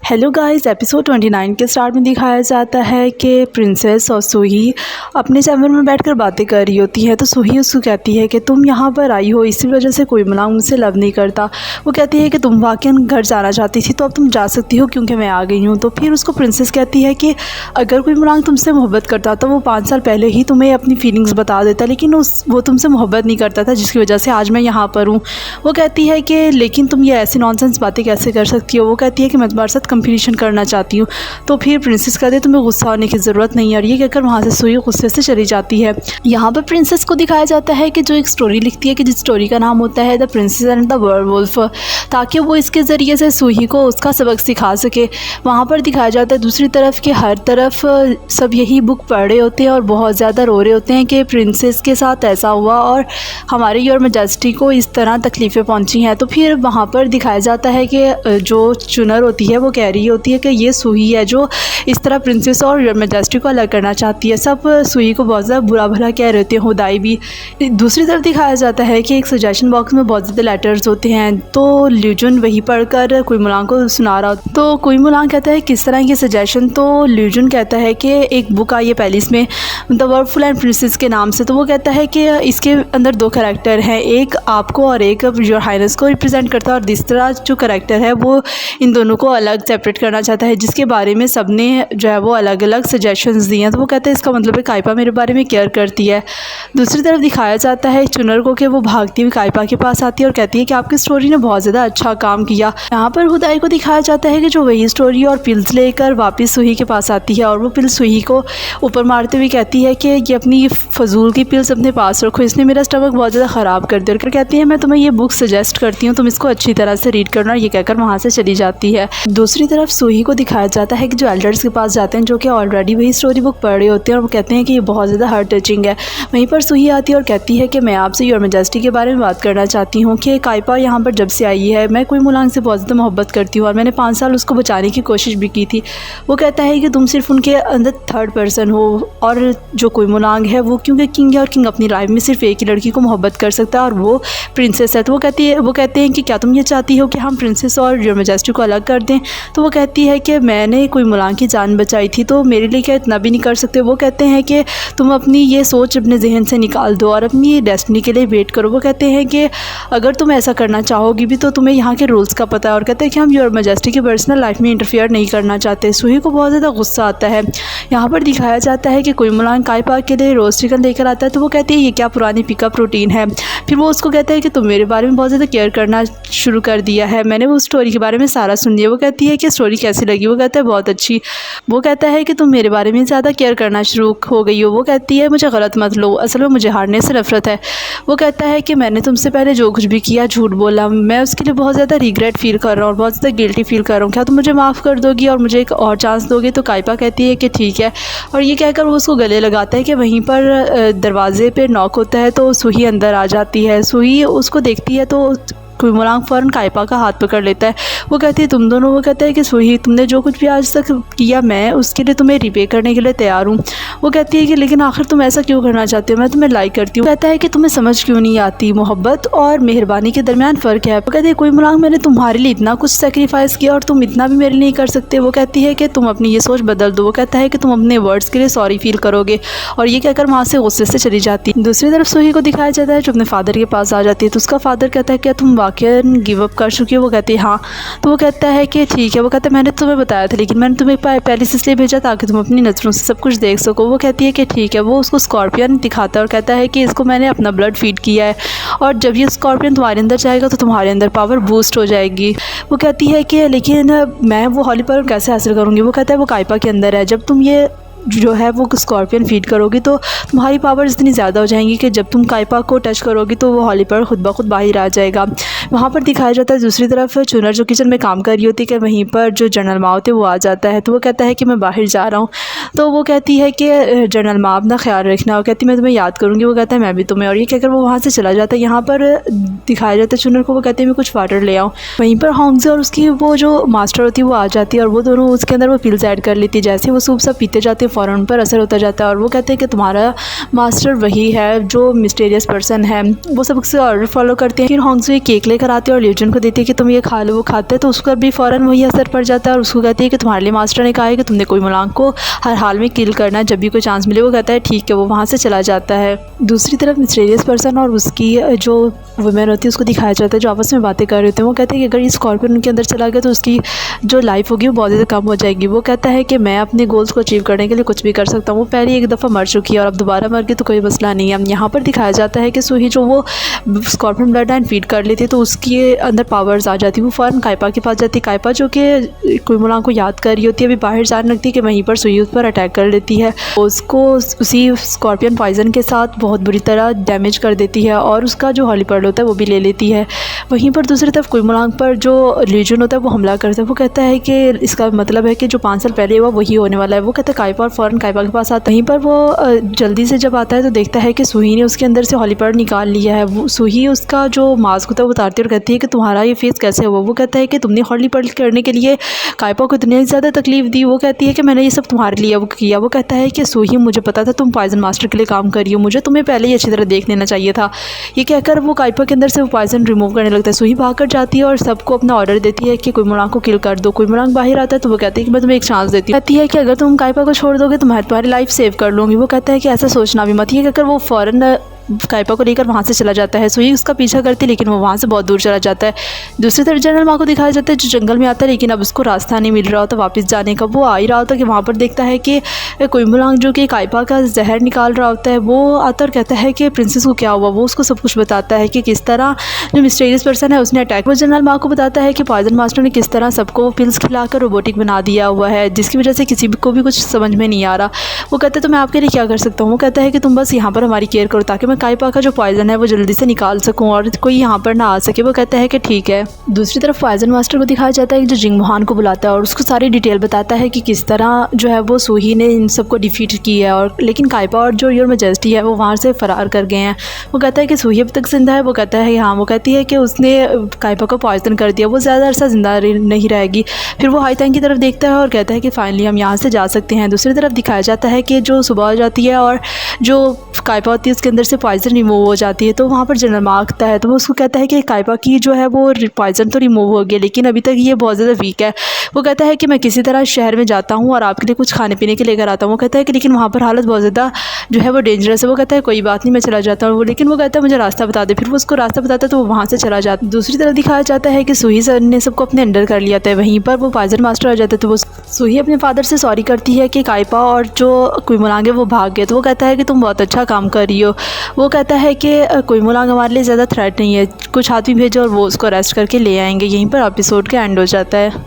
Hello guys, episode 29 के start में दिखाया जाता है कि प्रिंसेस और सूही अपने चैम्बर में बैठकर बातें कर रही होती है। तो सूही उसको कहती है कि तुम यहाँ पर आई हो इसी वजह से कोई मलांग मुझसे लव नहीं करता। वो कहती है कि तुम वाकई घर जाना चाहती थी तो अब तुम जा सकती हो क्योंकि मैं आ गई हूँ। तो फिर उसको प्रिंसेस कहती है कि अगर कोई मलांग तुमसे मोहब्बत करता तो वो 5 साल पहले ही तुम्हें अपनी फीलिंग्स बता देता, लेकिन वो तुमसे मोहब्बत नहीं करता था जिसकी वजह से आज मैं यहाँ पर हूँ। वो कहती है कि लेकिन तुम ये ऐसी नॉनसेंस बातें कैसे कर सकती हो। वो कहती है कि मैं तुम्हारे साथ कंपटीशन करना चाहती हूँ। तो फिर प्रिंसेस कहती है तुम्हें गुस्सा होने की ज़रूरत नहीं है, और ये कहकर वहाँ से सूही गुस्से से चली जाती है। यहाँ पर प्रिंसेस को दिखाया जाता है कि जो एक स्टोरी लिखती है कि जिस स्टोरी का नाम होता है the princess and the werewolf, ताकि वो इसके ज़रिए से सूही को उसका सबक सिखा सके। वहाँ पर दिखाया जाता है दूसरी तरफ कि हर तरफ सब यही बुक पढ़ रहे होते हैं और बहुत ज़्यादा रो रहे होते हैं कि प्रिंसेस के साथ ऐसा हुआ और हमारे योर मैजेस्टी को इस तरह तकलीफ़ें पहुँची हैं। तो फिर वहाँ पर दिखाया जाता है कि जो चुनर होती है वो कह रही होती है कि ये सूही है जो इस तरह प्रिंसेस और योर मैजेस्टी को अलग करना चाहती है। सब सूही को बहुत ज़्यादा बुरा भला कह रहे होते हैं, हुदाई भी। दूसरी तरफ दिखाया जाता है कि एक सजेशन बॉक्स में बहुत ज़्यादा लेटर्स होते हैं, तो ल्यूजुन वही पढ़कर कुइमुलांग को सुना रहा होता है। तो कुइमुलांग कहता है किस तरह की सजेशन। तो ल्यूजुन कहता है कि एक बुक आई है पेरिस में द वर्डफुल एंड प्रिंसेस के नाम से। तो वो कहता है कि इसके अंदर 2 कैरेक्टर हैं, एक आपको और एक योर हाइनेस को रिप्रेजेंट करता है, और दूसरा जो कैरेक्टर है वो इन दोनों को अलग सेपरेट करना चाहता है, जिसके बारे में सबने जो है वो अलग अलग सजेशंस दिए हैं। तो वो कहते हैं इसका मतलब है काइपा मेरे बारे में केयर करती है। दूसरी तरफ दिखाया जाता है चुनर को कि वो भागती हुई काइपा के पास आती है और कहती है कि आपकी स्टोरी ने बहुत ज़्यादा अच्छा काम किया। यहाँ पर हुदाई को दिखाया जाता है कि जो वही स्टोरी और पिल्स लेकर वापस सूही के पास आती है, और वो पिल्स सूही को ऊपर मारते हुए कहती है कि ये अपनी फजूल की पिल्स अपने पास रखो, इसने मेरा स्टमक बहुत ज़्यादा ख़राब कर दिया। और कहती है मैं तुम्हें ये बुक सजेस्ट करती हूँ, तुम इसको अच्छी तरह से रीड करना। ये कहकर वहाँ से चली जाती है। दूसरी तरफ सूही को दिखाया जाता है कि जो एल्डर्स के पास जाते हैं जो कि ऑलरेडी वही स्टोरी बुक पढ़ रहे होते हैं, और वो कहते हैं कि ये बहुत ज़्यादा हार्ट टचिंग है। वहीं पर सूही आती है और कहती है कि मैं आपसे योर मैजेस्टी के बारे में बात करना चाहती हूँ कि काइपा यहाँ पर जब से आई है मैं कुइमुलांग से बहुत ज़्यादा मोहब्बत करती हूँ और मैंने 5 साल उसको बचाने की कोशिश भी की थी। वो कहता है कि तुम सिर्फ उनके अंदर थर्ड पर्सन हो, और जो कुइमुलांग है वो क्योंकि किंग है और किंग अपनी लाइफ में सिर्फ एक ही लड़की को मोहब्बत कर सकता है और वो प्रिंसेस है। तो वो कहते हैं कि क्या तुम ये चाहती हो कि हम प्रिंसेस और योर मैजेस्टी को अलग कर दें। तो वो कहती है कि मैंने कुइमुलांग की जान बचाई थी तो मेरे लिए क्या इतना भी नहीं कर सकते। वो कहते हैं कि तुम अपनी ये सोच अपने जहन से निकाल दो और अपनी डेस्टिनी के लिए वेट करो। वो कहते हैं कि अगर तुम ऐसा करना चाहोगी भी तो तुम्हें यहाँ के रूल्स का पता है, और कहते हैं कि हम योर मैजेस्टी की पर्सनल लाइफ में इंटरफेयर नहीं करना चाहते। सूही को बहुत ज़्यादा गुस्सा आता है। यहाँ पर दिखाया जाता है कि कुइमुलांग काइपा के लिए रोस्ट चिकन लेकर आता है। तो वो कहती है ये क्या पुरानी पिकअप रूटीन है। फिर वो उसको कहता है कि तुम मेरे बारे में बहुत ज़्यादा केयर करना शुरू कर दिया है, मैंने वो स्टोरी के बारे में सारा सुन लिया। वो कहती है कि स्टोरी कैसी लगी। वो कहता है बहुत अच्छी। वो कहता है कि तुम मेरे बारे में ज़्यादा केयर करना शुरू हो गई हो। वो कहती है मुझे गलत मत लो, असल में मुझे हारने से नफरत है। वो कहता है कि मैंने तुमसे पहले जो कुछ भी किया झूठ बोला, मैं उसके लिए बहुत ज़्यादा रिग्रेट फील कर रहा हूँ और बहुत ज़्यादा गिल्टी फील कर रहा हूँ, क्या तुम मुझे माफ़ कर दोगी और मुझे एक और चांस दोगे। तो काइपा कहती है कि ठीक है, और ये कहकर वो उसको गले लगाता है कि वहीं पर दरवाजे पर नॉक होता है। तो सूही अंदर आ जाती है। सूही उसको देखती है तो कुइमुलांग फ़ौरन काइपा का हाथ पकड़ लेता है। वो कहती है तुम दोनों, वो कहता है कि सूही तुमने जो कुछ भी आज तक किया मैं उसके लिए तुम्हें रिपे करने के लिए तैयार हूँ। वो कहती है कि लेकिन आखिर तुम ऐसा क्यों करना चाहते हो, मैं तुम्हें लाइक करती हूँ। कहता है कि तुम्हें समझ क्यों नहीं आती, मोहब्बत और मेहरबानी के दरमियान फ़र्क है। वो कहती है कुइमुलांग मैंने तुम्हारे लिए इतना कुछ सेक्रीफाइस किया और तुम इतना भी मेरे लिए नहीं कर सकते। वो कहती है कि तुम अपनी ये सोच बदल दो। वो कहता है कि तुम अपने वर्ड्स के लिए सॉरी फील करोगे, और ये कहकर वहाँ से गुस्से से चली जाती है। दूसरी तरफ सूही को दिखाया जाता है जो अपने फादर के पास आ जाती है। तो उसका फादर कहता है क्या तुम वाकई गिव अप कर चुकी हो। वो कहती है हाँ। तो वो कहता है कि ठीक है। वो कहता है मैंने तुम्हें बताया था लेकिन मैंने तुम्हें पहले से इसलिए भेजा ताकि तुम अपनी नज़रों से सब कुछ देख सको। वो कहती है कि ठीक है। वो उसको स्कॉर्पियन दिखाता है और कहता है कि इसको मैंने अपना ब्लड फीड किया है, और जब ये स्कॉर्पियन तुम्हारे अंदर जाएगा तो तुम्हारे अंदर पावर बूस्ट हो जाएगी। वो कहती है कि लेकिन मैं वो हॉली पावर कैसे हासिल करूँगी। वो कहता है वो काइपा के अंदर है, जब तुम ये जो है वो स्कॉर्पियन फीड करोगी तो तुम्हारी पावर इतनी ज़्यादा हो जाएंगी कि जब तुम काइपा को टच करोगी तो वो हॉली पावर खुद ब खुद बाहर आ जाएगा। वहाँ पर दिखाया जाता है दूसरी तरफ चुनर जो किचन में काम कर रही होती है कि वहीं पर जो जनरल माँ होते वो आ जाता है। तो वो कहता है कि मैं बाहर जा रहा हूँ। तो वो कहती है कि जनरल माँ अपना ख्याल रखना। वो कहती है मैं तुम्हें याद करूँगी। वो कहता है मैं भी तुम्हें, और ये कहकर वो वहाँ से चला जाता है। यहाँ पर दिखाया जाता है चुनर को, वो कहते हैं मैं कुछ वाटर ले आऊँ। वहीं पर होंगज़े और उसकी वो जो मास्टर होती है वो आ जाती है और वो दोनों उसके अंदर वो पिल्स ऐड कर लेती है। जैसे वो सूप सब पीते जाते हैं फ़ौरन उन पर असर होता जाता है और वो कहते हैं कि तुम्हारा मास्टर वही है जो मिस्टीरियस पर्सन है। वो सब उससे ऑर्डर फॉलो करते हैं। फिर होंगज़ू एक केक लेकर आते हैं और ल्यूजन को देती है कि तुम ये खा लो। वो खाते हैं तो उसका भी फ़ौरन वही असर पड़ जाता है और उसको कहती है कि तुम्हारे लिए मास्टर ने कहा है कि तुमने कोई मुलांग को हर हाल में किल करना जब भी कोई चांस मिले। वो कहता है ठीक है, वो वहाँ से चला जाता है। दूसरी तरफ मिस्टीरियस पर्सन और उसकी जो वुमेन होती है उसको दिखाया जाता है जो आपस में बातें कर रहे होते हैं। वो कहते हैं कि अगर ये स्कॉर्पियन उनके अंदर चला गया तो उसकी जो लाइफ होगी वो बहुत ज़्यादा कम हो जाएगी। वो कहता है कि मैं अपने गोल्स को अचीव करने के लिए कुछ भी कर सकता हूँ। वो पहले एक दफ़ा मर चुकी है और अब दोबारा मर गई तो कोई मसला नहीं है। यहाँ पर दिखाया जाता है कि सूही जो वो स्कॉर्पियन ब्लड लाइन फीड कर लेती है तो उसके अंदर पावर्स आ जाती है। वो फ़ौरन काइपा के पास जाती है। काइपा जो कि कुइमुलांग को याद कर रही होती है, अभी बाहर जाने लगती है कि वहीं पर सूही उस पर अटैक कर लेती है। उसको उसी स्कॉर्पियन पॉइजन के साथ बहुत बुरी तरह डैमेज कर देती है और उसका जो हॉली पर्ल होता है वो भी ले लेती है। वहीं पर दूसरी तरफ कुइमुलांग पर जो ल्यूजन होता है वो हमला करता है। वो कहता है कि इसका मतलब है कि जो 5 साल पहले हुआ वही होने वाला है। वो कहता है काइपा और फ़ौरन काइपा के पास आता है। वहीं पर वो जल्दी से जब आता है तो देखता है कि सूही ने उसके अंदर से हॉली पर्ल निकाल लिया है। वो सूही उसका जो मास्क होता है वो उतारती है और कहती है कि तुम्हारा ये फेस कैसे हुआ। वो कहता है कि तुमने हॉली पर्ल करने के लिए काइपा को इतनी ज़्यादा तकलीफ़ दी। वो कहती है कि मैंने ये सब तुम्हारे लिए वो किया। वो कहता है कि सूही मुझे पता था तुम पॉइजन मास्टर के लिए काम कर रही हो, मुझे तुम्हें पहले ही अच्छी तरह देख लेना चाहिए था। ये कहकर वो काइपा के अंदर से वो पॉइजन रिमूव करने लगता है। सूही भागकर जाती है और सबको अपना ऑर्डर देती है कि कुइमुलांग को किल कर दो। कुइमुलांग बाहर आता है तो वो कहती है कि मैं तुम्हें एक चांस देती हूँ। कहती है कि अगर तुम काइपा को छोड़ दोगे तो मैं तुम्हारी लाइफ सेव कर लूँगी। वो कहता है कि ऐसा सोचना भी मत। ये कहकर वो फ़ौरन काइपा को लेकर वहाँ से चला जाता है। सूही उसका पीछा करती है लेकिन वो वहाँ से बहुत दूर चला जाता है। दूसरी तरफ जनरल मा को दिखाया जाता है जो जंगल में आता है लेकिन अब उसको रास्ता नहीं मिल रहा होता वापस जाने का। वो आ ही रहा होता कि वहाँ पर देखता है कि कुइमुलांग जो कि काइपा का जहर निकाल रहा होता है वो आता और कहता है कि प्रिंसेस को क्या हुआ। वो उसको सब कुछ बताता है कि किस तरह जो मिस्टीरियस पर्सन है उसने अटैक। वो जनरल मा को बताता है कि पॉइजन मास्टर ने किस तरह सबको पिल्स खिलाकर रोबोटिक बना दिया हुआ है जिसकी वजह से किसी को भी कुछ समझ में नहीं आ रहा। वो कहता है तो मैं आपके लिए क्या कर सकता हूँ। वो कहता है कि तुम बस यहाँ पर हमारी केयर करो ताकि मैं काइपा का जो पॉइजन है वो जल्दी से निकाल सकूं और कोई यहाँ पर ना आ सके। वो कहता है कि ठीक है। दूसरी तरफ पॉइजन मास्टर को दिखाया जाता है जो जिंगमुहान को बुलाता है और उसको सारी डिटेल बताता है कि किस तरह जो है वो सूही ने इन सबको डिफीट की है और लेकिन काइपा और जो योर मैजेस्टी है वो वहाँ से फ़रार कर गए हैं। वो कहता है कि सूही अब तक जिंदा है। वो कहता है हाँ। वो कहती है कि उसने काइपा को पॉइजन कर दिया, वो ज़्यादा अरसा जिंदा नहीं रहेगी। फिर वो हाईतैंग की तरफ देखता है और कहता है कि फाइनली हम यहाँ से जा सकते हैं। दूसरी तरफ दिखाया जाता है कि जो सुबह हो जाती है और जो काइपा होती है उसके अंदर से पॉइजन रिमूव हो जाती है तो वहाँ पर जनरल मा आता है तो वो उसको कहता है कि काइपा की जो है वो पॉइजन तो रिमूव हो गया लेकिन अभी तक ये बहुत ज़्यादा वीक है। वो कहता है कि मैं किसी तरह शहर में जाता हूँ और आपके लिए कुछ खाने पीने के लेकर आता हूँ। वो कहता है कि लेकिन वहाँ पर हालत बहुत ज़्यादा जो है वो डेंजरस है। वो कहता है कोई बात नहीं मैं चला जाता हूँ। लेकिन वो कहता है मुझे रास्ता बता दे। फिर वो उसको रास्ता बताता है तो वो वहाँ से चला जाता है। दूसरी तरफ दिखाया जाता है कि सूही सर ने सबको अपने अंडर कर लिया था। वहीं पर वो पॉइजन मास्टर आ जाता है तो वो सूही अपने फादर से सॉरी करती है कि काइपा और जो कुइमुलांग है वो भाग गए। तो वो कहता है कि तुम बहुत अच्छा काम कर रही हो। वो कहता है कि कुइमुलांग हमारे लिए ज़्यादा थ्रेट नहीं है, कुछ आदमी भेजो और वो उसको अरेस्ट करके ले आएंगे। यहीं पर एपिसोड का एंड हो जाता है।